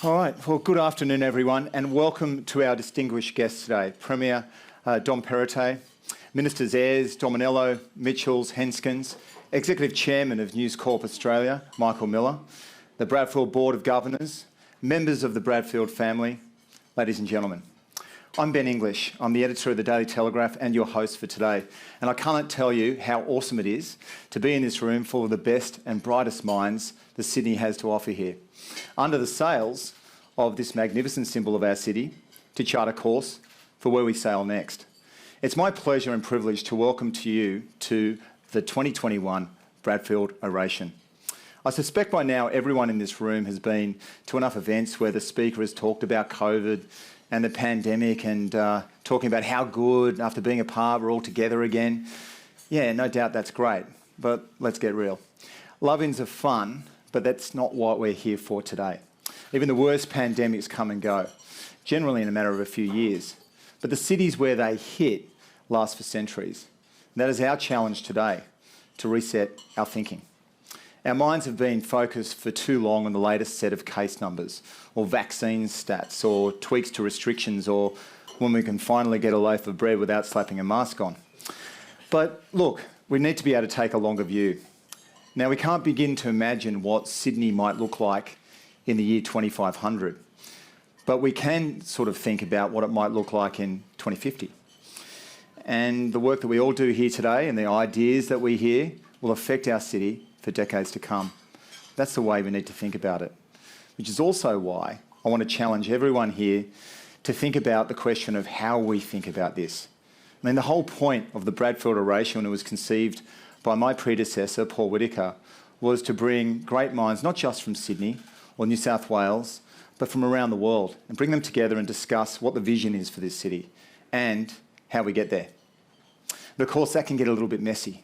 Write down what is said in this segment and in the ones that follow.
All right, well, good afternoon, everyone, and welcome to our distinguished guests today, Premier Dom Perrottet, Ministers Ayres, Dominello, Mitchells, Henskins, Executive Chairman of News Corp Australia, Michael Miller, the Bradfield Board of Governors, members of the Bradfield family, ladies and gentlemen. I'm Ben English. I'm the editor of the Daily Telegraph and your host for today. And I can't tell you how awesome it is to be in this room full of the best and brightest minds that Sydney has to offer here, under the sails of this magnificent symbol of our city, to chart a course for where we sail next. It's my pleasure and privilege to welcome to you to the 2021 Bradfield Oration. I suspect by now everyone in this room has been to enough events where the speaker has talked about COVID and the pandemic and talking about how good, after being apart, we're all together again. Yeah, no doubt that's great, but let's get real. Love-ins are fun, but that's not what we're here for today. Even the worst pandemics come and go, generally in a matter of a few years. But the cities where they hit last for centuries. And that is our challenge today, to reset our thinking. Our minds have been focused for too long on the latest set of case numbers, or vaccine stats, or tweaks to restrictions, or when we can finally get a loaf of bread without slapping a mask on. But look, we need to be able to take a longer view. Now, we can't begin to imagine what Sydney might look like in the year 2500, but we can sort of think about what it might look like in 2050. And the work that we all do here today and the ideas that we hear will affect our city for decades to come. That's the way we need to think about it, which is also why I want to challenge everyone here to think about the question of how we think about this. I mean, the whole point of the Bradfield Oration, when it was conceived by my predecessor, Paul Whittaker, was to bring great minds, not just from Sydney or New South Wales, but from around the world, and bring them together and discuss what the vision is for this city and how we get there. But of course, that can get a little bit messy.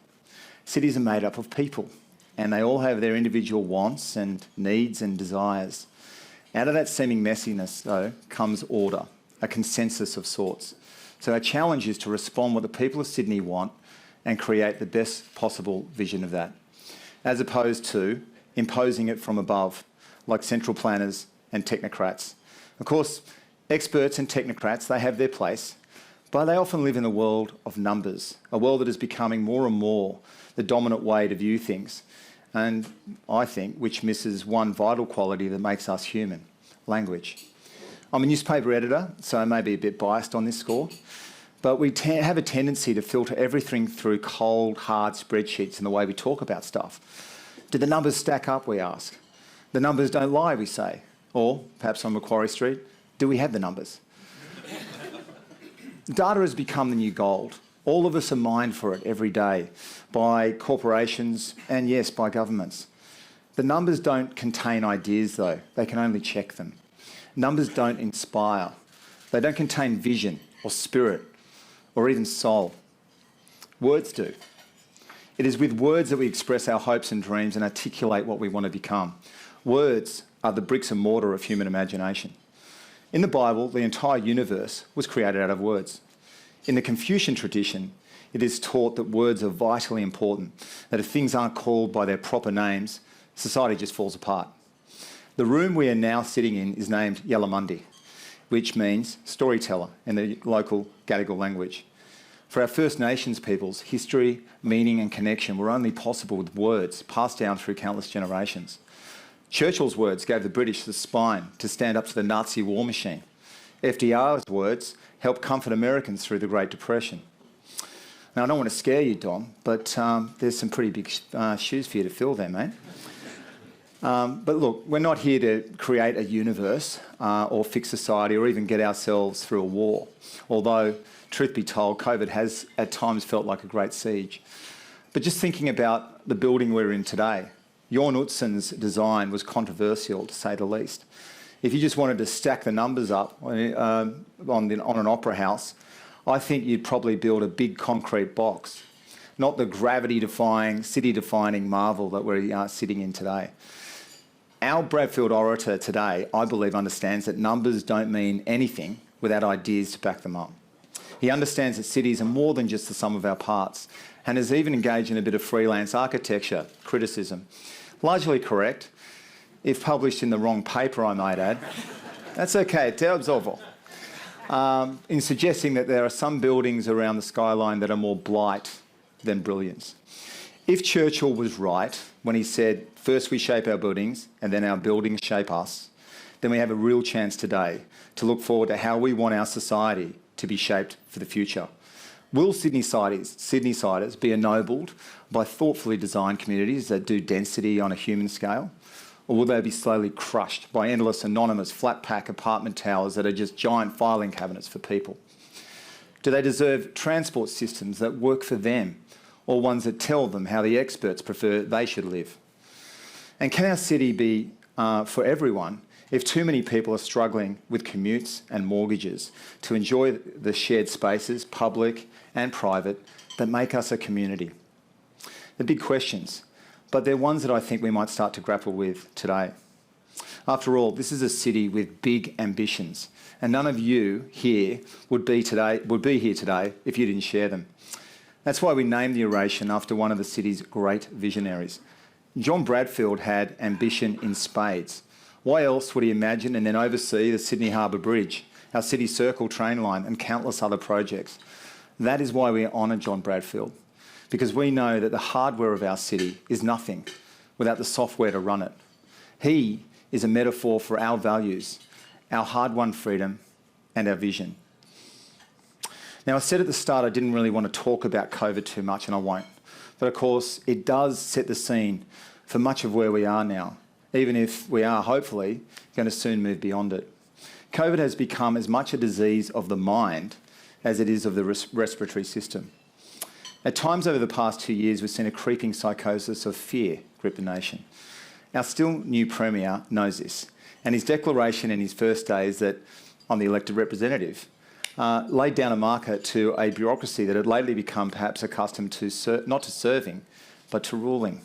Cities are made up of people, and they all have their individual wants and needs and desires. Out of that seeming messiness, though, comes order, a consensus of sorts. So our challenge is to respond what the people of Sydney want and create the best possible vision of that, as opposed to imposing it from above, like central planners and technocrats. Of course, experts and technocrats, they have their place, but they often live in a world of numbers, a world that is becoming more and more the dominant way to view things, and I think which misses one vital quality that makes us human: language. I'm a newspaper editor, so I may be a bit biased on this score, but we have a tendency to filter everything through cold, hard spreadsheets in the way we talk about stuff. Do the numbers stack up, we ask? The numbers don't lie, we say. Or, perhaps on Macquarie Street, do we have the numbers? Data has become the new gold. All of us are mined for it every day by corporations and, yes, by governments. The numbers don't contain ideas, though. They can only check them. Numbers don't inspire. They don't contain vision or spirit or even soul. Words do. It is with words that we express our hopes and dreams and articulate what we want to become. Words are the bricks and mortar of human imagination. In the Bible, the entire universe was created out of words. In the Confucian tradition, it is taught that words are vitally important, that if things aren't called by their proper names, society just falls apart. The room we are now sitting in is named Yalamundi, which means storyteller in the local Gadigal language. For our First Nations peoples, history, meaning and connection were only possible with words passed down through countless generations. Churchill's words gave the British the spine to stand up to the Nazi war machine. FDR's words helped comfort Americans through the Great Depression. Now, I don't want to scare you, Dom, but there's some pretty big shoes for you to fill there, mate. But look, we're not here to create a universe or fix society or even get ourselves through a war, although, truth be told, COVID has at times felt like a great siege. But just thinking about the building we're in today, Jorn Utsen's design was controversial, to say the least. If you just wanted to stack the numbers up on an opera house, I think you'd probably build a big concrete box, not the gravity-defying, city-defining marvel that we're sitting in today. Our Bradfield orator today, I believe, understands that numbers don't mean anything without ideas to back them up. He understands that cities are more than just the sum of our parts, and has even engaged in a bit of freelance architecture criticism. Largely correct. if published in the wrong paper, I might add. That's okay, te absolvo. In suggesting that there are some buildings around the skyline that are more blight than brilliance. If Churchill was right when he said, first we shape our buildings and then our buildings shape us, then we have a real chance today to look forward to how we want our society to be shaped for the future. Will Sydneysiders be ennobled by thoughtfully designed communities that do density on a human scale? Or will they be slowly crushed by endless anonymous flat-pack apartment towers that are just giant filing cabinets for people? Do they deserve transport systems that work for them, or ones that tell them how the experts prefer they should live? And can our city be for everyone if too many people are struggling with commutes and mortgages to enjoy the shared spaces, public and private, that make us a community? They're big questions, but they're ones that I think we might start to grapple with today. After all, this is a city with big ambitions, and none of you here would be here today if you didn't share them. That's why we named the oration after one of the city's great visionaries. John Bradfield had ambition in spades. Why else would he imagine and then oversee the Sydney Harbour Bridge, our City Circle train line and countless other projects? That is why we honour John Bradfield, because we know that the hardware of our city is nothing without the software to run it. He is a metaphor for our values, our hard-won freedom and our vision. Now, I said at the start I didn't really want to talk about COVID too much, and I won't. But of course, it does set the scene for much of where we are now, even if we are, hopefully, going to soon move beyond it. COVID has become as much a disease of the mind as it is of the respiratory system. At times over the past 2 years, we've seen a creeping psychosis of fear grip the nation. Our still new Premier knows this, and his declaration in his first days that I'm the elected representative laid down a marker to a bureaucracy that had lately become perhaps accustomed to not to serving, but to ruling.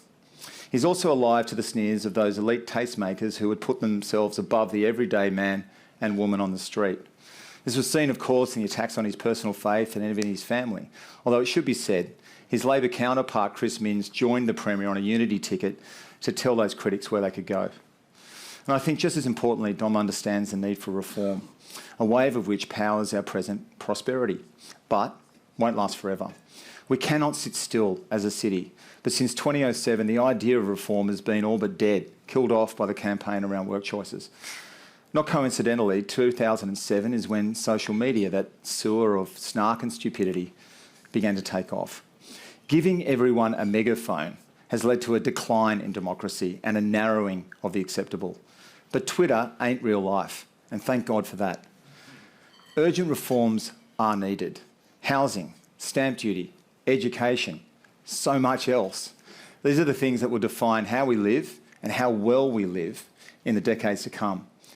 He's also alive to the sneers of those elite tastemakers who would put themselves above the everyday man and woman on the street. This was seen, of course, in the attacks on his personal faith and even his family, although it should be said, his Labor counterpart, Chris Minns, joined the Premier on a unity ticket to tell those critics where they could go. And I think just as importantly, Dom understands the need for reform, a wave of which powers our present prosperity, but won't last forever. We cannot sit still as a city, but since 2007, the idea of reform has been all but dead, killed off by the campaign around work choices. Not coincidentally, 2007 is when social media, that sewer of snark and stupidity, began to take off. Giving everyone a megaphone has led to a decline in democracy and a narrowing of the acceptable. But Twitter ain't real life, and thank God for that. Urgent reforms are needed. Housing, stamp duty, education, so much else. These are the things that will define how we live and how well we live in the decades to come.